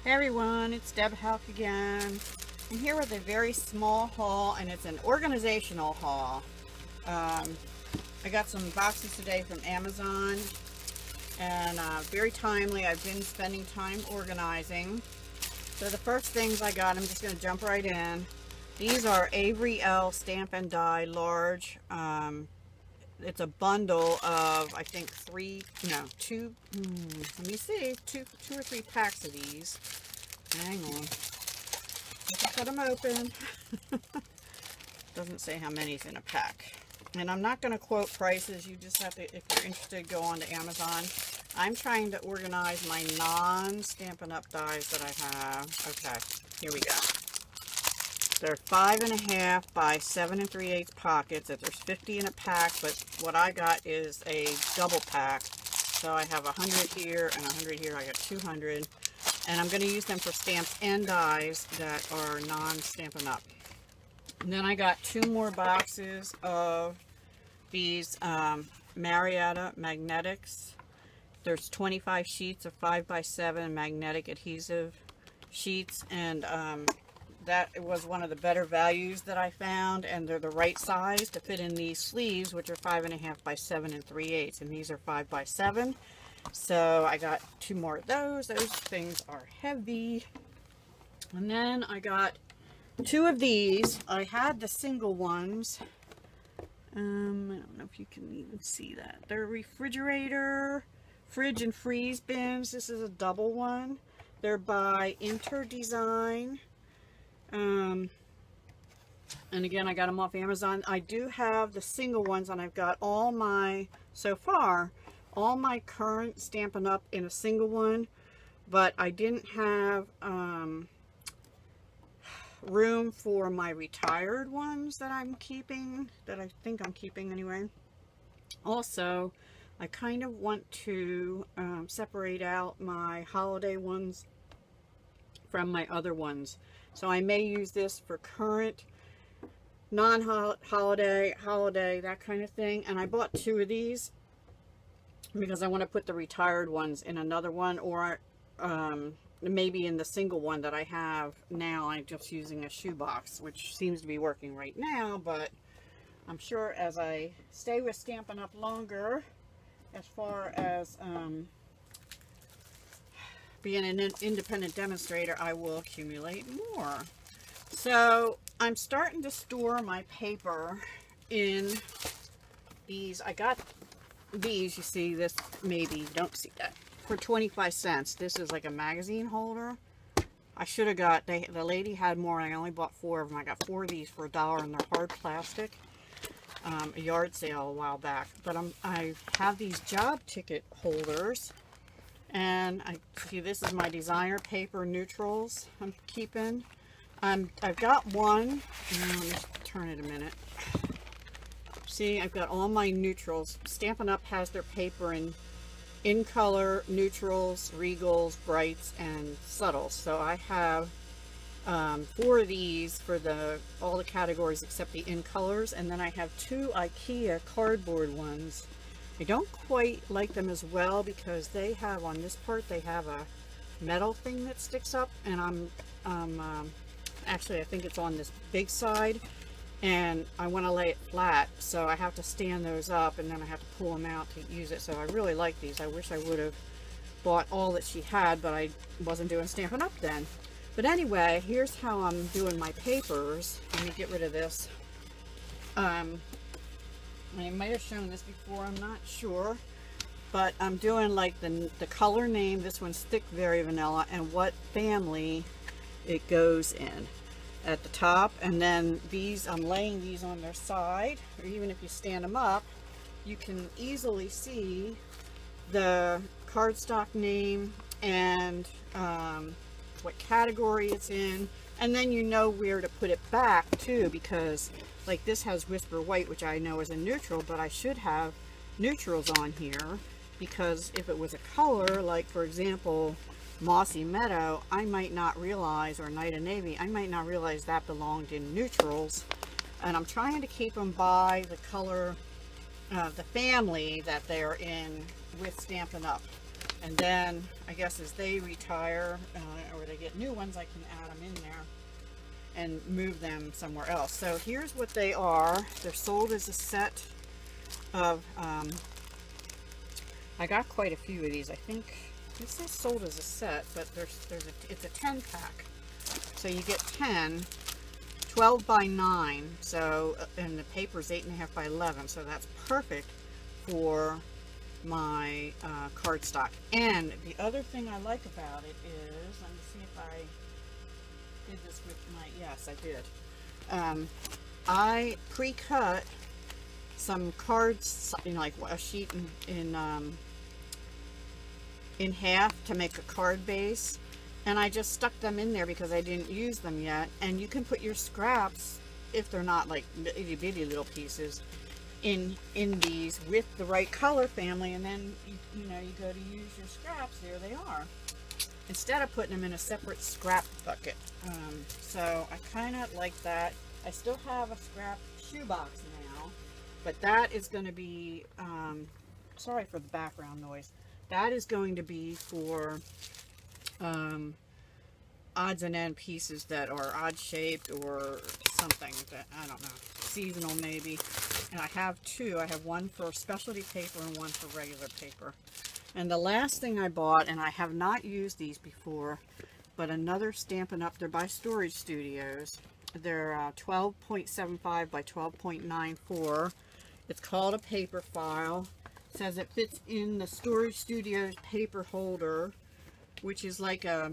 Hey everyone, it's Deb Houck again. I'm here with a very small haul, and it's an organizational haul. I got some boxes today from Amazon, and very timely. I've been spending time organizing. So the first things I got, I'm just going to jump right in. These are Avery L Stamp and Die Large. It's a bundle of, I think, two or three packs of these. Hang on. I can cut them open. Doesn't say how many's in a pack. And I'm not going to quote prices. You just have to, if you're interested, go on to Amazon. I'm trying to organize my non-Stampin' Up! Dies that I have. Okay, here we go. They're 5.5 by 7 3/8 pockets. There's 50 in a pack, but what I got is a double pack. So I have 100 here and 100 here. I got 200. And I'm going to use them for stamps and dies that are non-Stampin' Up! And then I got 2 more boxes of these Marietta Magnetics. There's 25 sheets of 5 by 7 magnetic adhesive sheets, and that was one of the better values that I found, and they're the right size to fit in these sleeves, which are 5.5 by 7 3/8, and these are 5 by 7. So I got 2 more of those. Those things are heavy. And then I got 2 of these. I had the single ones. I don't know if you can even see that. They're refrigerator, fridge and freeze bins. This is a double one. They're by ORDER Designs. And again, I got them off Amazon. I do have the single ones, and I've got all my, so far, all my current Stampin' Up! In a single one, but I didn't have room for my retired ones that I'm keeping, that I think I'm keeping anyway. Also, I kind of want to separate out my holiday ones from my other ones. So I may use this for current, non-holiday, holiday, that kind of thing. And I bought 2 of these because I want to put the retired ones in another one, or maybe in the single one that I have now. I'm just using a shoebox, which seems to be working right now, but I'm sure as I stay with Stampin' Up! Longer, as far as being an independent demonstrator, I will accumulate more. So I'm starting to store my paper in these. I got these, you see this, maybe don't see that, for 25 cents. This is like a magazine holder. I should have got, the lady had more, and I only bought 4 of them. I got 4 of these for $1, and they're hard plastic. A yard sale a while back. But I have these job ticket holders, and I see this is my designer paper neutrals I'm keeping. I've got one. Let me turn it a minute. See, I've got all my neutrals. Stampin' Up! Has their paper in color, neutrals, regals, brights, and subtles. So I have 4 of these for all the categories except the in colors, and then I have 2 IKEA cardboard ones. I don't quite like them as well because they have, on this part, they have a metal thing that sticks up, and actually I think it's on this big side, and I want to lay it flat, so I have to stand those up, and then I have to pull them out to use it. So I really like these. I wish I would have bought all that she had, but I wasn't doing Stampin' Up! Then. But anyway, here's how I'm doing my papers. Let me get rid of this. I might have shown this before, I'm not sure, but I'm doing like the color name. This one's Thick Very Vanilla, and what family it goes in at the top. And then these, I'm laying these on their side, or even if you stand them up, you can easily see the cardstock name and what category it's in, and then you know where to put it back too, because like this has Whisper White, which I know is a neutral, but I should have neutrals on here, because if it was a color, like for example Mossy Meadow, I might not realize, or Night of Navy, I might not realize that belonged in neutrals. And I'm trying to keep them by the color, the family that they're in with Stampin' Up. And then I guess as they retire or they get new ones, I can add them in there and move them somewhere else. So here's what they are. They're sold as a set of, I got quite a few of these. I think this is sold as a set, but it's a 10 pack. So you get 10, 12 by 9, so, and the paper's 8.5 by 11, so that's perfect for my cardstock. And the other thing I like about it is, let me see if I did this with my, yes, I did. I pre-cut some cards, you know, like a sheet in half to make a card base, and I just stuck them in there because I didn't use them yet. And you can put your scraps, if they're not like itty bitty little pieces, in these with the right color family, and then you know, you go to use your scraps, there they are, instead of putting them in a separate scrap bucket. So I kind of like that. I still have a scrap shoebox now, but that is going to be, sorry for the background noise, that is going to be for odds and end pieces that are odd shaped or something that, I don't know, seasonal maybe. And I have two. I have one for specialty paper and one for regular paper. And the last thing I bought, and I have not used these before, but another Stampin' Up. They're by Storage Studios. They're 12.75 by 12.94. It's called a paper file. It says it fits in the Storage Studios paper holder, which is like a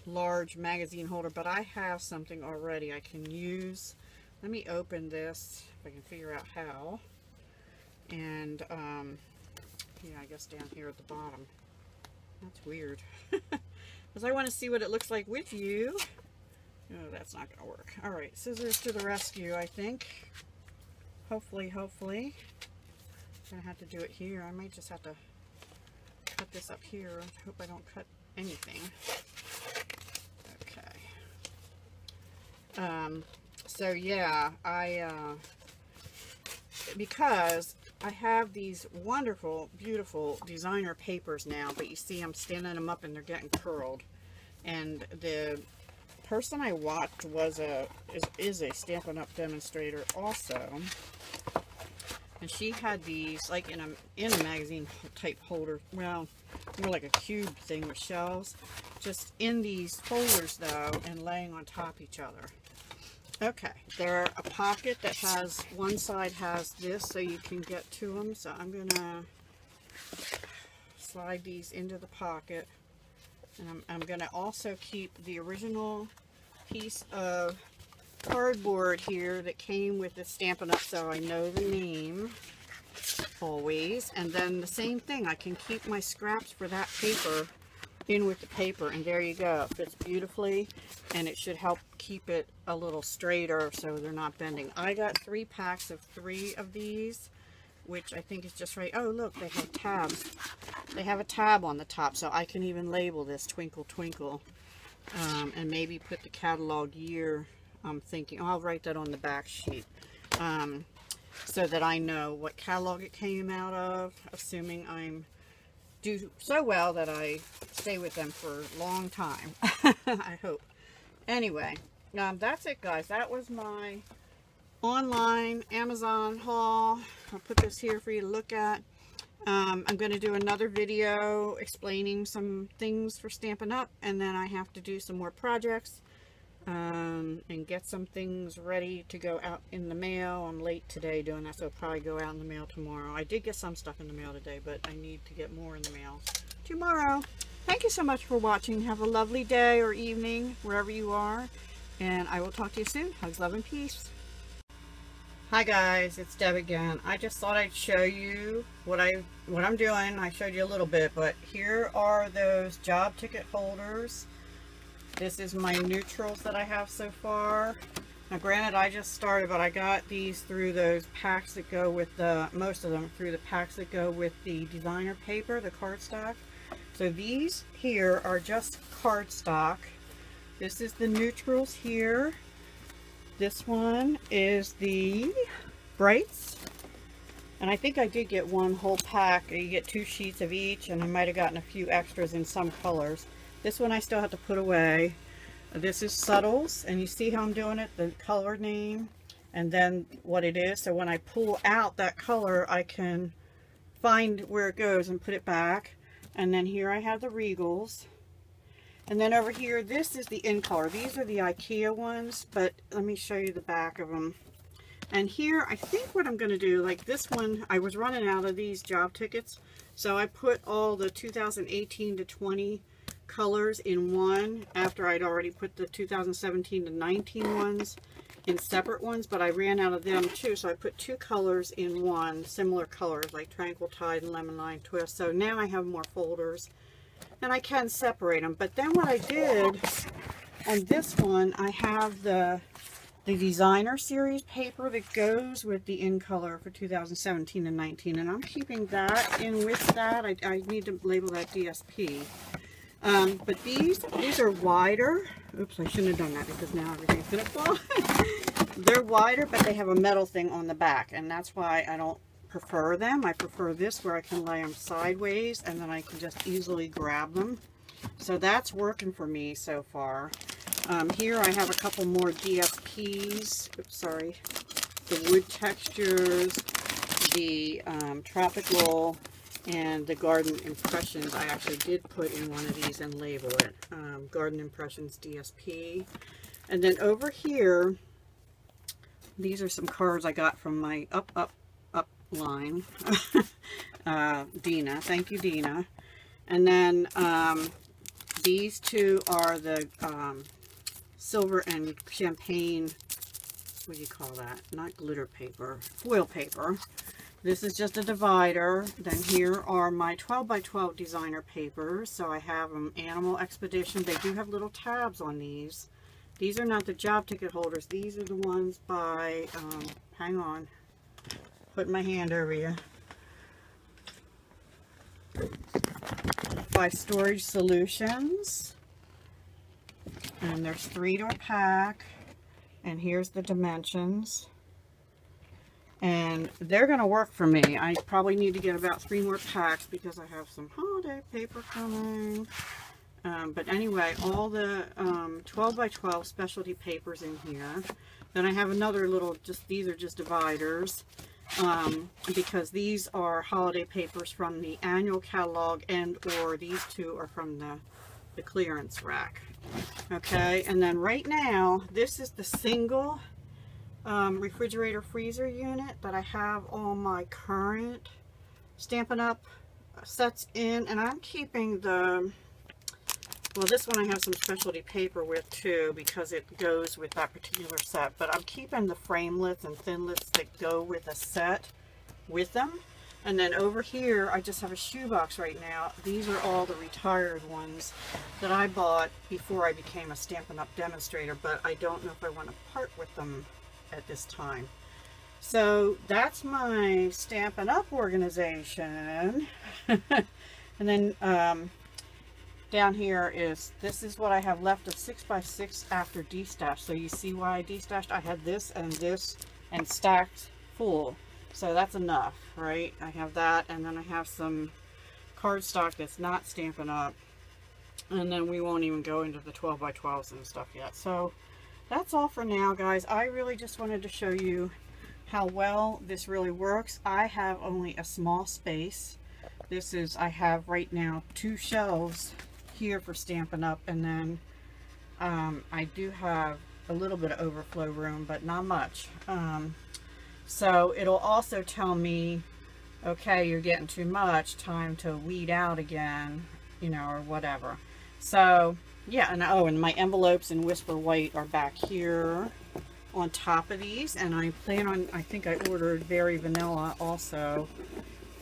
large magazine holder, but I have something already I can use. Let me open this if I can figure out how. And yeah, I guess down here at the bottom. That's weird. Because I want to see what it looks like with you. Oh, that's not going to work. Alright, scissors to the rescue, I think. Hopefully. I'm going to have to do it here. I might just have to cut this up here. I hope I don't cut anything. Okay. So yeah, because I have these wonderful, beautiful designer papers now, but you see I'm standing them up and they're getting curled. And the person I watched is a Stampin' Up demonstrator also, and she had these like in a magazine type holder, well, more like a cube thing with shelves, just in these folders though, and laying on top of each other. Okay, they're a pocket that has, one side has this so you can get to them. So I'm going to slide these into the pocket. And I'm going to also keep the original piece of cardboard here that came with the Stampin' Up, so I know the name always. And then the same thing, I can keep my scraps for that paper in with the paper, and there you go. It fits beautifully, and it should help keep it a little straighter so they're not bending. I got 3 packs of 3 of these, which I think is just right. Oh look, they have tabs. They have a tab on the top, so I can even label this Twinkle Twinkle, and maybe put the catalog year. I'm thinking, oh, I'll write that on the back sheet, so that I know what catalog it came out of, assuming I'm do so well that I stay with them for a long time. I hope. Anyway, that's it, guys. That was my online Amazon haul. I'll put this here for you to look at. I'm going to do another video explaining some things for Stampin' Up, and then I have to do some more projects and get some things ready to go out in the mail. I'm late today doing that, so it'll probably go out in the mail tomorrow. I did get some stuff in the mail today, but I need to get more in the mail tomorrow. Thank you so much for watching. Have a lovely day or evening wherever you are, and I will talk to you soon. Hugs, love, and peace. Hi guys, it's Deb again. I just thought I'd show you what I'm doing. I showed you a little bit, but here are those job ticket holders. This is my neutrals that I have so far. Now granted, I just started, but I got these through those packs that go with the, most of them through the packs that go with the designer paper, the cardstock. So these here are just cardstock. This is the neutrals here. This one is the brights. And I think I did get one whole pack. You get 2 sheets of each, and I might have gotten a few extras in some colors. This one I still have to put away. This is Subtles, and you see how I'm doing it, the color name, and then what it is. So when I pull out that color, I can find where it goes and put it back. And then here I have the Regals. And then over here, this is the in color. These are the IKEA ones, but let me show you the back of them. And here, I think what I'm going to do, like this one, I was running out of these job tickets, so I put all the 2018 to 20 colors in one after I'd already put the 2017 to 19 ones in separate ones, but I ran out of them too, so I put 2 colors in one, similar colors like Tranquil Tide and Lemon Lime Twist. So now I have more folders, and I can separate them. But then what I did on this one, I have the designer series paper that goes with the in color for 2017 and 19, and I'm keeping that in with that. I need to label that DSP. But these are wider. Oops, I shouldn't have done that because now everything's gonna fall. They're wider, but they have a metal thing on the back, and that's why I don't prefer them. I prefer this where I can lay them sideways and then I can just easily grab them. So that's working for me so far. Here I have a couple more DSPs. Oops, sorry. The wood textures, the tropical, and the garden impressions. I actually did put in one of these and label it. Garden impressions DSP. And then over here, these are some cards I got from my up line. Dina. Thank you, Dina. And then these 2 are the silver and champagne, what do you call that? Not glitter paper, foil paper. This is just a divider. Then here are my 12 by 12 designer papers. So I have them Animal Expedition. They do have little tabs on these. These are not the job ticket holders. These are the ones by, hang on, putting my hand over you. By Storage Solutions. And there's 3 to a pack. And here's the dimensions. And they're going to work for me. I probably need to get about 3 more packs because I have some holiday paper coming. But anyway, all the 12 by 12 specialty papers in here. Then I have another little, these are just dividers. Because these are holiday papers from the annual catalog, and or these 2 are from the clearance rack. Okay, and then right now, this is the single refrigerator freezer unit that I have all my current Stampin' Up sets in, and I'm keeping the, well, this one I have some specialty paper with too because it goes with that particular set, but I'm keeping the framelits and thinlits that go with a set with them. And then over here I just have a shoebox right now. These are all the retired ones that I bought before I became a Stampin' Up demonstrator, but I don't know if I want to part with them at this time. So that's my Stampin' Up organization. And then down here is, this is what I have left of 6x6 after destash. So you see why I destashed? I had this and stacked full. So that's enough, right? I have that, and then I have some cardstock that's not Stampin' Up. And then we won't even go into the 12 by 12s and stuff yet. So that's all for now, guys. I really just wanted to show you how well this really works. I have only a small space. This is, I have right now 2 shelves here for Stampin' Up, and then I do have a little bit of overflow room, but not much. So it'll also tell me, okay, you're getting too much, time to weed out again, you know, or whatever. So yeah, and oh, and my envelopes in Whisper White are back here on top of these, and I plan on, I think I ordered Very Vanilla also,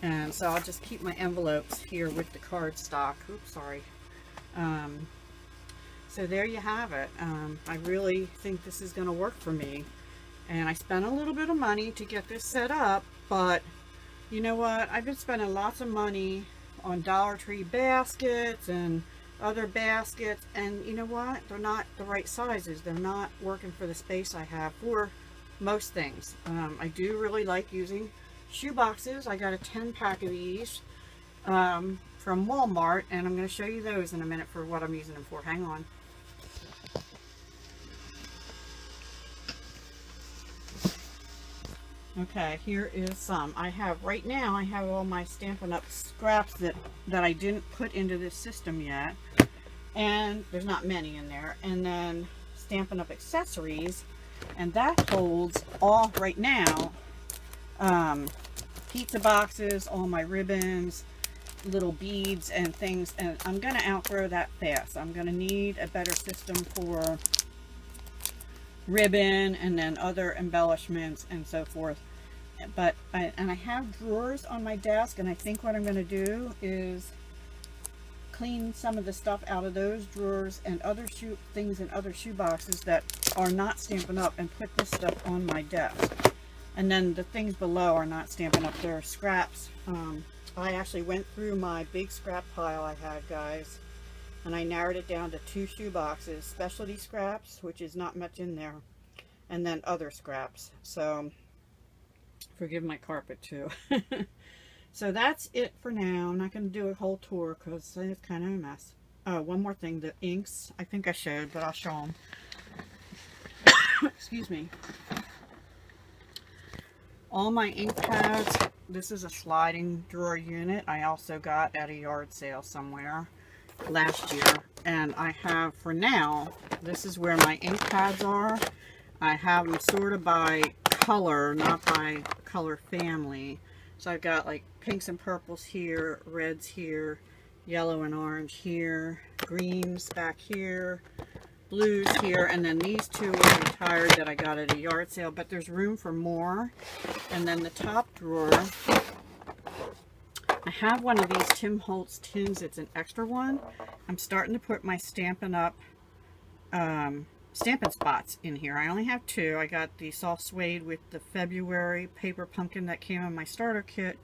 and so I'll just keep my envelopes here with the cardstock. Oops, sorry. So there you have it. I really think this is going to work for me. And I spent a little bit of money to get this set up, but you know what? I've been spending lots of money on Dollar Tree baskets and other baskets, and you know what? They're not the right sizes. They're not working for the space I have for most things. I do really like using shoe boxes. I got a 10 pack of these from Walmart, and I'm going to show you those in a minute for what I'm using them for. Hang on. Okay, here is some. I have, right now, I have all my Stampin' Up! Scraps that I didn't put into this system yet. And there's not many in there. And then Stampin' Up! Accessories. And that holds all, right now, pizza boxes, all my ribbons, little beads and things. And I'm going to outgrow that fast. I'm going to need a better system for ribbon and then other embellishments and so forth. But I have drawers on my desk, and I think what I'm going to do is clean some of the stuff out of those drawers and other things in other shoe boxes that are not Stampin' Up! And put this stuff on my desk. And then the things below are not Stampin' Up! They're scraps. I actually went through my big scrap pile I had, guys, and I narrowed it down to 2 shoe boxes: specialty scraps, which is not much in there, and then other scraps. So forgive my carpet too. So that's it for now. I'm not going to do a whole tour because it's kind of a mess. Oh, one more thing, the inks. I think I showed, but I'll show them. Excuse me. All my ink pads. This is a sliding drawer unit I also got at a yard sale somewhere last year. And I have, for now, this is where my ink pads are. I have them sorted by color, not by color family. So I've got like pinks and purples here, reds here, yellow and orange here, greens back here, blues here, and then these 2 are retired that I got at a yard sale, but there's room for more. And then the top drawer, I have one of these Tim Holtz tins. It's an extra one. I'm starting to put my Stampin' Up! Stampin' Spots in here. I only have 2. I got the soft suede with the February paper pumpkin that came in my starter kit,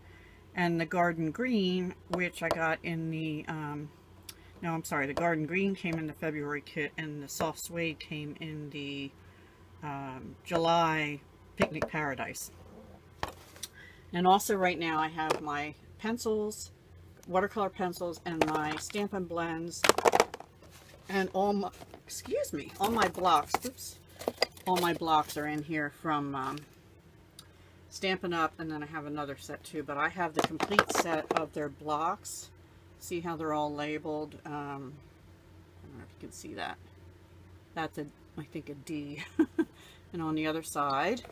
and the garden green, which I got in the, no, I'm sorry, the garden green came in the February kit, and the soft suede came in the July Picnic Paradise. And also right now I have my pencils, watercolor pencils, and my Stampin' Blends, and all my, excuse me, all my blocks, oops, all my blocks are in here from Stampin' Up! And then I have another set too, but I have the complete set of their blocks. See how they're all labeled? I don't know if you can see that. That's a, I think, a D. And on the other side,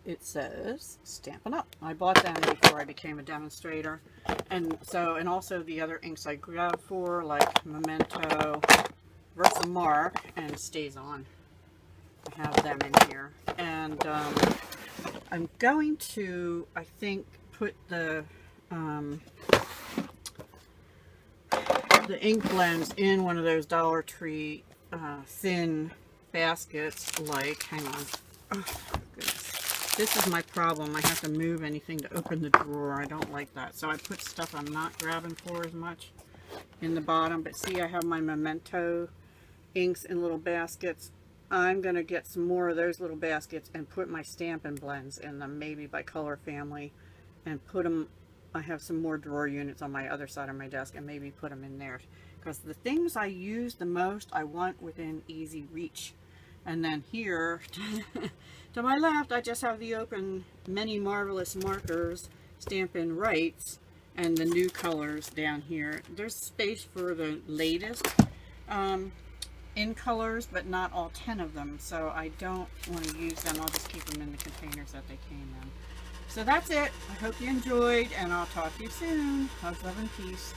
it says Stampin' Up! I bought them before I became a demonstrator. And so, and also the other inks I grabbed for, like Memento, Versamark, and Stays On. I have them in here. And I'm going to, I think, put the ink blends in one of those Dollar Tree thin baskets, like, hang on. Oh, goodness. This is my problem. I have to move anything to open the drawer. I don't like that. So I put stuff I'm not grabbing for as much in the bottom. But see, I have my Memento inks in little baskets. I'm going to get some more of those little baskets and put my Stampin' Blends in them, maybe by color family, and put them, I have some more drawer units on my other side of my desk, and maybe put them in there. Because the things I use the most, I want within easy reach. And then here, to my left, I just have the open Many Marvelous Markers Stampin' Rights, and the new colors down here. There's space for the latest in colors, but not all 10 of them, so I don't want to use them. I'll just keep them in the containers that they came in. So that's it. I hope you enjoyed, and I'll talk to you soon. Hugs, love, and peace.